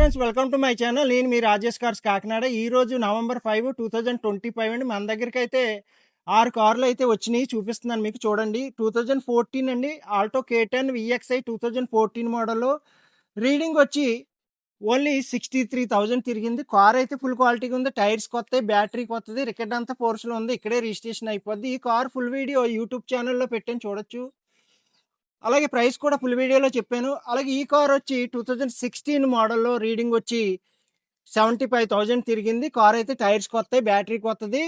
Friends, welcome to my channel. నేను మీ Rajesh cars Kakinada. ఈరోజు November 5, 2025 అండి. మన దగ్గరికి అయితే 6 కార్లు అయితే వచ్చినాయి, చూపిస్తున్నాను మీకు. చూడండి, 2014 అండి, Alto K10 VXI 2014 model. Reading వచ్చి ఓన్లీ 63,000 తిరిగింది. కార్ అయితే ఫుల్ క్వాలిటీగా ఉంది. టైర్స్ కొత్త, బ్యాటరీ కొత్తది, రికార్డ్ అంతా ఫోర్స్లో ఉంది. ఇక్కడే రిజిస్ట్రేషన్ అయిపోద్ది. ఈ కార్ ఫుల్ వీడియో యూట్యూబ్ ఛానల్లో పెట్టాను, చూడొచ్చు. అలాగే ప్రైస్ కూడా ఫుల్ వీడియోలో చెప్పాను. అలాగే ఈ కార్ వచ్చి 2016 మోడల్లో రీడింగ్ వచ్చి 75,000 తిరిగింది. కార్ అయితే టైర్స్ కొత్త, బ్యాటరీ కొత్తది,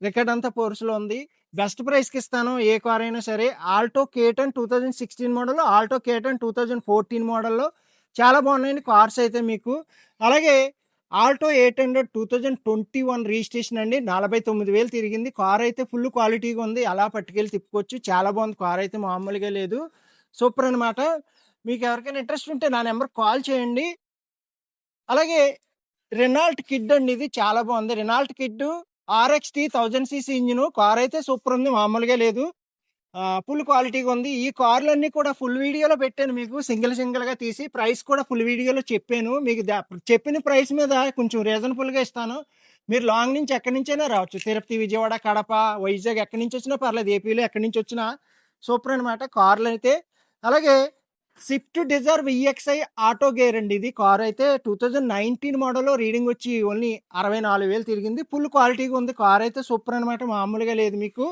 రికార్డ్ అంతా ఫోర్స్లో ఉంది. బెస్ట్ ప్రైస్కి ఇస్తాను ఏ కార్ అయినా సరే. Alto K10 2016 model, Alto K10 2014 మోడల్లో చాలా బాగున్నాయండి కార్స్ అయితే మీకు. అలాగే ఆల్టో 800 2021 రిజిస్ట్రేషన్ అండి, 49,000 తిరిగింది. కార్ అయితే ఫుల్ క్వాలిటీగా ఉంది, అలా పట్టుకెళ్ళి తిప్పుకోవచ్చు. చాలా బాగుంది కార్ అయితే, మామూలుగా లేదు, సూపర్ అనమాట. మీకు ఎవరికైనా ఇంట్రెస్ట్ ఉంటే నా నెంబర్ కాల్ చేయండి. అలాగే రెనాల్ట్ కిడ్ అండి, ఇది చాలా బాగుంది. Renault kid RXT 1000cc engine. Car అయితే సూపర్ ఉంది, మామూలుగా లేదు, ఫుల్ క్వాలిటీగా ఉంది. ఈ కార్లన్నీ కూడా ఫుల్ వీడియోలో పెట్టాను మీకు, సింగిల్గా తీసి. ప్రైస్ కూడా ఫుల్ వీడియోలో చెప్పాను మీకు. చెప్పిన ప్రైస్ మీద కొంచెం రీజనబుల్గా ఇస్తాను. మీరు లాంగ్ నుంచి ఎక్కడి నుంచైనా రావచ్చు, తిరుపతి, విజయవాడ, కడప, వైజాగ్, ఎక్కడి నుంచి వచ్చినా పర్లేదు, ఏపీలో ఎక్కడి నుంచి వచ్చినా సూపర్ అనమాట కార్లు అయితే. అలాగే Swift Dzire VXI auto gear అండి, ఇది కార్ అయితే 2019 మోడల్. రీడింగ్ వచ్చి ఓన్లీ 64,000 తిరిగింది. ఫుల్ క్వాలిటీగా ఉంది, కార్ అయితే సూపర్ అనమాట, మామూలుగా లేదు మీకు.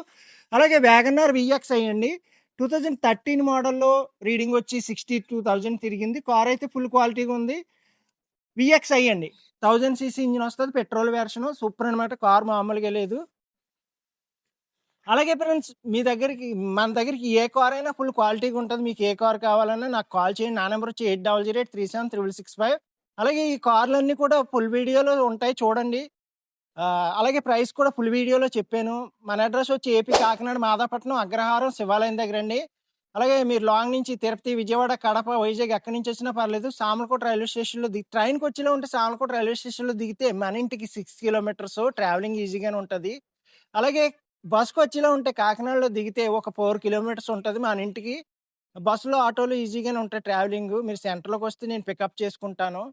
అలాగే వ్యాగనార్ VXI అండి, 2013 మోడల్లో రీడింగ్ వచ్చి 62,000 తిరిగింది. కార్ అయితే ఫుల్ క్వాలిటీగా ఉంది. VXI అండి, 1000cc ఇంజిన్ వస్తుంది, పెట్రోల్ వెర్షన్, సూపర్ అనమాట, కార్ మామూలుగా లేదు. అలాగే ఫ్రెండ్స్, మన దగ్గరికి ఏ కార్ అయినా ఫుల్ క్వాలిటీగా ఉంటుంది. మీకు ఏ కార్ కావాలన్నా నాకు కాల్ చేయండి. నా నెంబర్ వచ్చి 8008376665. అలాగే ఈ కార్లన్నీ కూడా ఫుల్ వీడియోలో ఉంటాయి, చూడండి. అలాగే ప్రైస్ కూడా ఫుల్ వీడియోలో చెప్పాను. మన అడ్రస్ వచ్చి ఏపీ కాకినాడ, మాదాపట్నం, అగ్రహారం, శివాలయం దగ్గర అండి. అలాగే మీరు లాంగ్ నుంచి తిరుపతి, విజయవాడ, కడప, వైజాగ్ ఎక్కడి నుంచి వచ్చినా పర్లేదు, సామలకోట రైల్వే స్టేషన్లో ట్రైన్కి వచ్చేలా ఉంటే సామలకోట రైల్వే స్టేషన్లో దిగితే మన ఇంటికి 6 కిలోమీటర్స్, ట్రావెలింగ్ ఈజీగానే ఉంటుంది. అలాగే బస్కి వచ్చేలా ఉంటే కాకినాడలో దిగితే ఒక 4 కిలోమీటర్స్ ఉంటుంది మన ఇంటికి. బస్సులో, ఆటోలో ఈజీగానే ఉంటాయి ట్రావెలింగ్. మీరు సెంటర్లోకి వస్తే నేను పికప్ చేసుకుంటాను.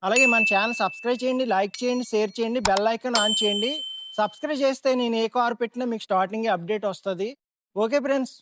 అలాగే మన ఛానల్ సబ్స్క్రైబ్ చేయండి, లైక్ చేయండి, షేర్ చేయండి, బెల్ ఐకాన్ ఆన్ చేయండి. సబ్స్క్రైబ్ చేస్తే నేను ఏ కార్ పెట్టినా మీకు స్టార్టింగే అప్డేట్ వస్తుంది. Okay friends.